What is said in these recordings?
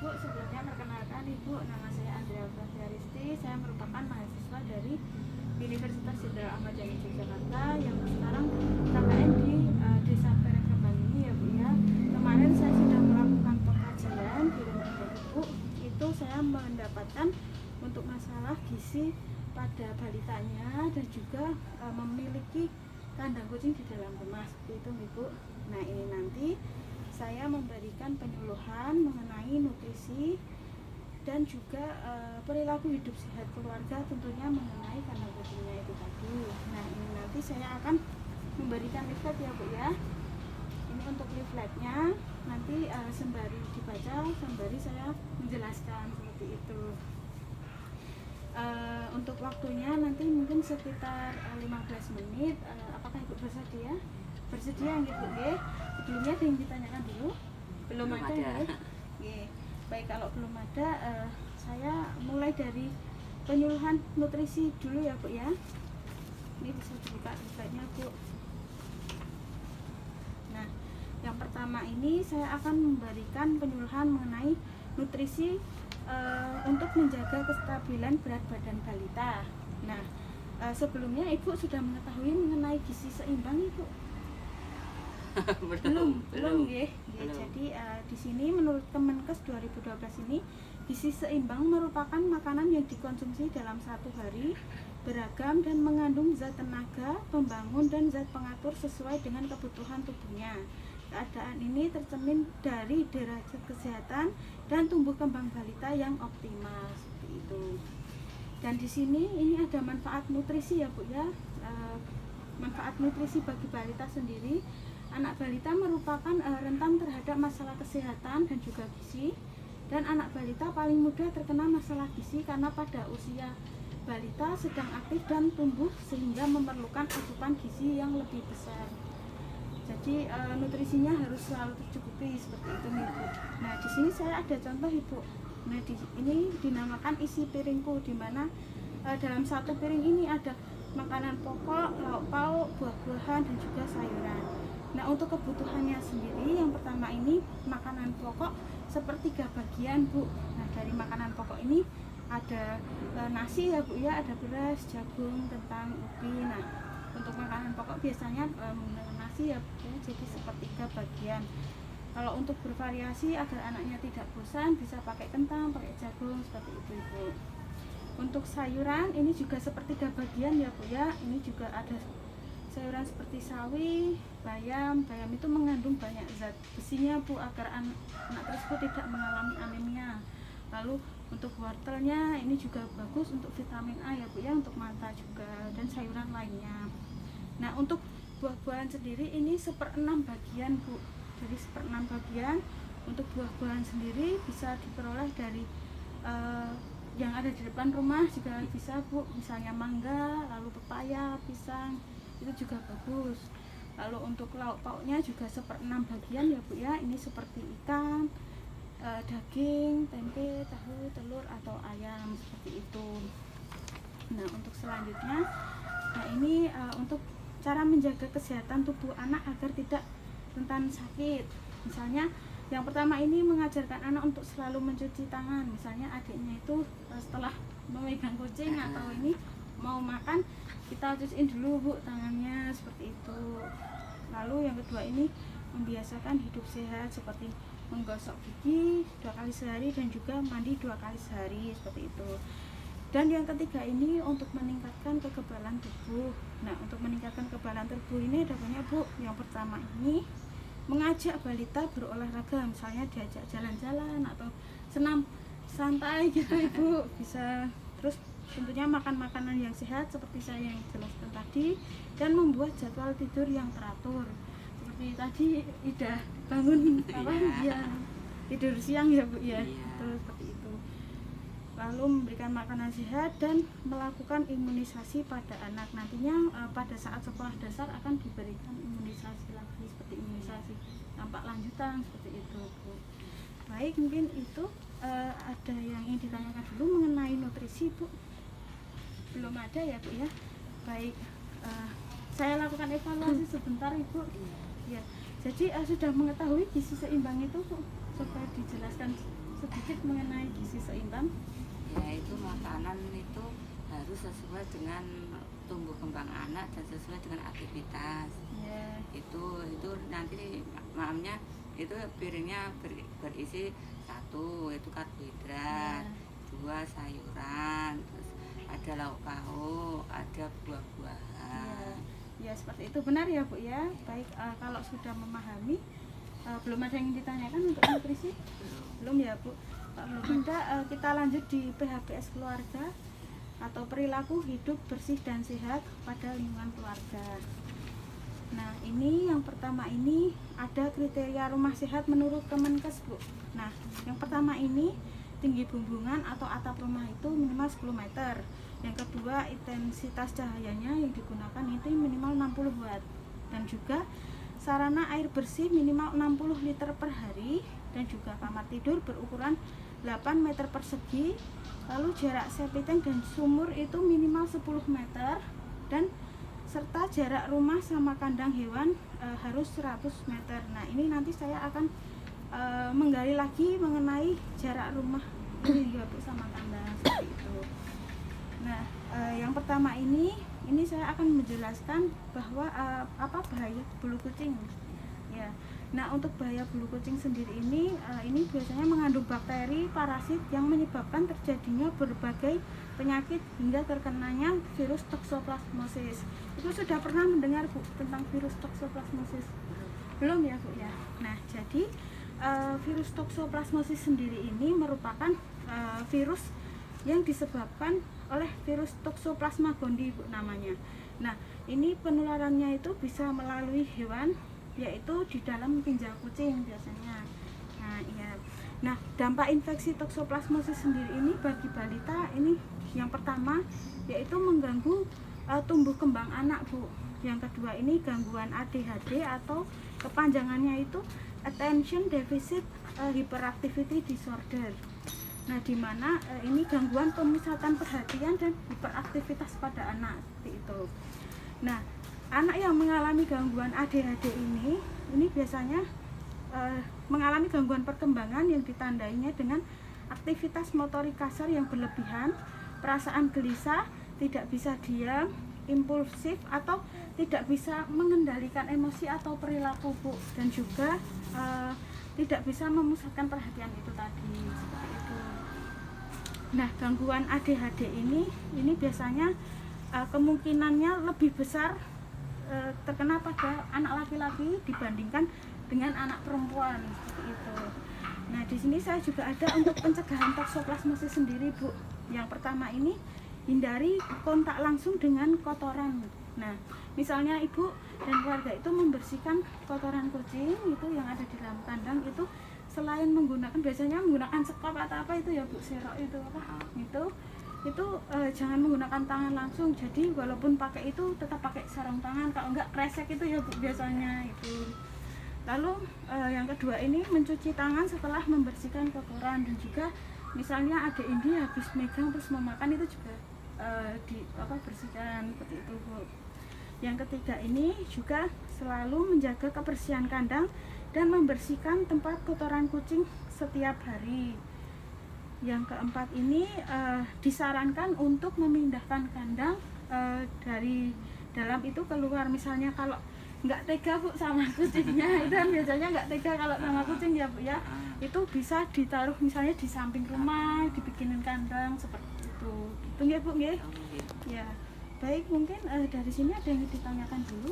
Ibu, sebelumnya perkenalkan Ibu, nama saya Andrea Pratyaristi. Saya merupakan mahasiswa dari Universitas Jenderal Ahmad Yani Yogyakarta yang sekarang KKN di Desa Perengkembang ini ya Bu ya. Kemarin saya sudah melakukan pekajian di rumah Ibu. Itu saya mendapatkan untuk masalah gizi pada balitanya dan juga memiliki kandang kucing di dalam rumah seperti itu Ibu. Nah ini nanti saya memberikan penyuluhan mengenai nutrisi dan juga perilaku hidup sehat keluarga, tentunya mengenai kandang kucingnya itu tadi. Nah ini nanti saya akan memberikan leaflet ya Bu ya. Ini untuk leafletnya nanti sembari dibaca, sembari saya menjelaskan seperti itu. Untuk waktunya nanti mungkin sekitar 15 menit. Apakah Ibu bersedia? Bersedia nggih Bu nggih? Sebelumnya ada yang ditanyakan dulu? Belum ada nggih? Nggih. Baik, kalau belum ada saya mulai dari penyuluhan nutrisi dulu ya Bu ya. Ini bisa dibuka leafletnya Bu. Nah, yang pertama ini saya akan memberikan penyuluhan mengenai nutrisi untuk menjaga kestabilan berat badan balita. Nah, sebelumnya Ibu sudah mengetahui mengenai gizi seimbang Ibu? belum nggih. Jadi di sini menurut Kemenkes 2012 ini gizi seimbang merupakan makanan yang dikonsumsi dalam satu hari, beragam dan mengandung zat tenaga, pembangun dan zat pengatur sesuai dengan kebutuhan tubuhnya. Keadaan ini tercermin dari derajat kesehatan dan tumbuh kembang balita yang optimal seperti itu. Dan di sini ini ada manfaat nutrisi ya Bu ya. Manfaat nutrisi bagi balita sendiri. Anak balita merupakan rentan terhadap masalah kesehatan dan juga gizi. Dan anak balita paling mudah terkena masalah gizi karena pada usia balita sedang aktif dan tumbuh sehingga memerlukan asupan gizi yang lebih besar. Jadi nutrisinya harus selalu tercukupi seperti itu nih Bu. Nah di sini saya ada contoh Ibu. Nah ini dinamakan isi piringku, di mana dalam satu piring ini ada makanan pokok, lauk pauk, buah-buahan dan juga sayuran. Nah untuk kebutuhannya sendiri, yang pertama ini makanan pokok sepertiga bagian Bu. Nah dari makanan pokok ini ada nasi ya Bu ya, ada beras, jagung, kentang, ubi. Nah untuk makanan pokok biasanya menggunakan nasi ya Bu, jadi sepertiga bagian. Kalau untuk bervariasi agar anaknya tidak bosan, bisa pakai kentang, pakai jagung seperti itu Ibu. Untuk sayuran ini juga sepertiga bagian ya Bu ya. Ini juga ada sayuran seperti sawi, bayam. Bayam itu mengandung banyak zat besinya Bu, agar anak tersebut tidak mengalami anemia. Lalu untuk wortelnya ini juga bagus untuk vitamin A ya Bu ya, untuk mata juga, dan sayuran lainnya. Nah untuk buah-buahan sendiri ini 1/6 bagian Bu. Jadi 1/6 bagian. Untuk buah-buahan sendiri bisa diperoleh dari yang ada di depan rumah juga bisa Bu. Misalnya mangga, lalu pepaya, pisang, itu juga bagus. Lalu untuk lauk pauknya juga 1/6 bagian ya Bu ya. Ini seperti ikan, daging, tempe, tahu, telur atau ayam seperti itu. Nah untuk selanjutnya, nah ini untuk cara menjaga kesehatan tubuh anak agar tidak rentan sakit. Misalnya yang pertama ini mengajarkan anak untuk selalu mencuci tangan. Misalnya adiknya itu setelah memegang kucing atau ini mau makan, kita cuciin dulu Bu tangannya seperti itu. Lalu yang kedua ini membiasakan hidup sehat seperti menggosok gigi 2 kali sehari dan juga mandi 2 kali sehari seperti itu. Dan yang ketiga ini untuk meningkatkan kekebalan tubuh. Nah untuk meningkatkan kekebalan tubuh ini ada banyak Bu. Yang pertama ini mengajak balita berolahraga, misalnya diajak jalan-jalan atau senam santai gitu Ibu. Bisa. Terus tentunya makan makanan yang sehat seperti saya yang jelaskan tadi, dan membuat jadwal tidur yang teratur. Seperti tadi Ida bangun ya tidur siang ya Bu ya. Terus seperti itu. Lalu memberikan makanan sehat dan melakukan imunisasi pada anak. Nantinya pada saat sekolah dasar akan diberikan imunisasi lagi, seperti imunisasi dampak lanjutan seperti itu Bu. Baik, mungkin itu ada yang ingin ditanyakan dulu mengenai nutrisi Bu? Belum ada ya Bu ya. Baik, saya lakukan evaluasi sebentar Ibu ya. Jadi sudah mengetahui gizi seimbang itu Bu? Coba dijelaskan sedikit mengenai gizi seimbang. Ya, itu makanan itu harus sesuai dengan tumbuh kembang anak dan sesuai dengan aktivitas. Ya. Itu nanti maamnya itu piringnya berisi 1 itu karbohidrat, Ya. 2 sayuran, terus ada lauk pauk, ada buah-buahan. Ya, seperti itu, benar ya Bu ya. Baik, kalau sudah memahami, belum ada yang ditanyakan untuk nutrisi? Belum ya Bu. Kalau belum ada, kita lanjut di PHBS keluarga atau perilaku hidup bersih dan sehat pada lingkungan keluarga. Nah, ini yang pertama ini ada kriteria rumah sehat menurut Kemenkes Bu. Nah, yang pertama ini tinggi bumbungan atau atap rumah itu minimal 10 meter. Yang kedua, intensitas cahayanya yang digunakan itu minimal 60 watt. Dan juga sarana air bersih minimal 60 liter per hari. Dan juga kamar tidur berukuran 8 meter persegi. Lalu jarak septic tank dan sumur itu minimal 10 meter. Dan serta jarak rumah sama kandang hewan harus 100 meter. Nah, ini nanti saya akan menggali lagi mengenai jarak rumah juga Bu sama kandang seperti itu. Nah, yang pertama ini saya akan menjelaskan bahwa apa bahaya bulu kucing. Ya. Nah, untuk bahaya bulu kucing sendiri ini biasanya mengandung bakteri parasit yang menyebabkan terjadinya berbagai penyakit hingga terkenanya virus toxoplasmosis. Itu sudah pernah mendengar Bu tentang virus toxoplasmosis? Belum ya Bu ya. Nah, jadi virus toxoplasmosis sendiri ini merupakan virus yang disebabkan oleh virus Toxoplasma gondii Bu namanya. Nah, ini penularannya itu bisa melalui hewan, yaitu di dalam ginjal kucing biasanya. Nah, iya. Nah, dampak infeksi Toxoplasmosis sendiri ini bagi balita ini yang pertama yaitu mengganggu tumbuh kembang anak Bu. Yang kedua ini gangguan ADHD atau kepanjangannya itu Attention Deficit Hyperactivity Disorder. Nah, di mana ini gangguan pemusatan perhatian dan hiperaktivitas pada anak seperti itu. Nah, anak yang mengalami gangguan ADHD ini biasanya mengalami gangguan perkembangan yang ditandainya dengan aktivitas motorik kasar yang berlebihan, perasaan gelisah, tidak bisa diam, impulsif atau tidak bisa mengendalikan emosi atau perilaku Bu, dan juga tidak bisa memusatkan perhatian itu tadi seperti itu. Nah, gangguan ADHD ini biasanya kemungkinannya lebih besar terkena pada anak laki-laki dibandingkan dengan anak perempuan seperti itu. Nah, di sini saya juga ada untuk pencegahan toksoplasmosis sendiri Bu. Yang pertama ini hindari kontak langsung dengan kotoran. Nah, misalnya ibu dan keluarga itu membersihkan kotoran kucing itu yang ada di dalam kandang itu, selain biasanya menggunakan sekop atau apa itu ya Bu, serok itu apa itu jangan menggunakan tangan langsung. Jadi walaupun pakai itu tetap pakai sarung tangan, kalau enggak kresek itu ya Bu biasanya itu. Lalu yang kedua ini mencuci tangan setelah membersihkan kotoran, dan juga misalnya adik ini habis megang terus memakan itu juga bersihkan seperti itu Bu. Yang ketiga ini juga selalu menjaga kebersihan kandang dan membersihkan tempat kotoran kucing setiap hari. Yang keempat ini disarankan untuk memindahkan kandang dari dalam itu keluar. Misalnya kalau nggak tega Bu sama kucingnya, itu kan biasanya nggak tega kalau sama kucing ya Bu ya, itu bisa ditaruh misalnya di samping rumah, dibikinin kandang seperti itu. Gitu ya Bu nggih? Ya. Baik, mungkin dari sini ada yang ditanyakan dulu?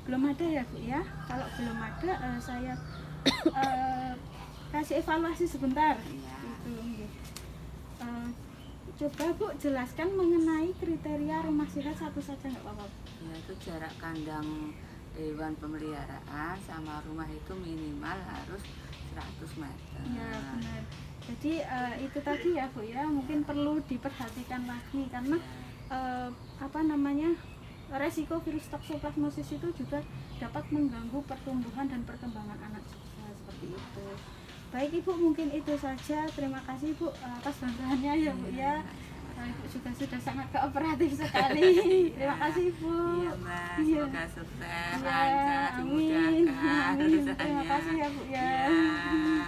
Belum ada ya Bu ya? Kalau belum ada saya kasih evaluasi sebentar. Itu. Coba Bu jelaskan mengenai kriteria rumah sehat satu saja nggak apa-apa. Ya, itu jarak kandang hewan pemeliharaan sama rumah itu minimal harus 100 meter. Ya, benar. Jadi itu tadi ya Bu ya, mungkin perlu diperhatikan lagi karena resiko virus toksoplasmosis itu juga dapat mengganggu pertumbuhan dan perkembangan anak juga seperti itu. Baik Ibu, mungkin itu saja. Terima kasih Bu atas bantuannya ya Bu ya. Nah, Ibu juga sudah sangat kooperatif sekali. Terima kasih Ibu. Iya Mbak, Iya. semoga sukses, Iya, lancar, amin. dimudahkan Amin. Terima urusannya. kasih ya Bu ya. Iya.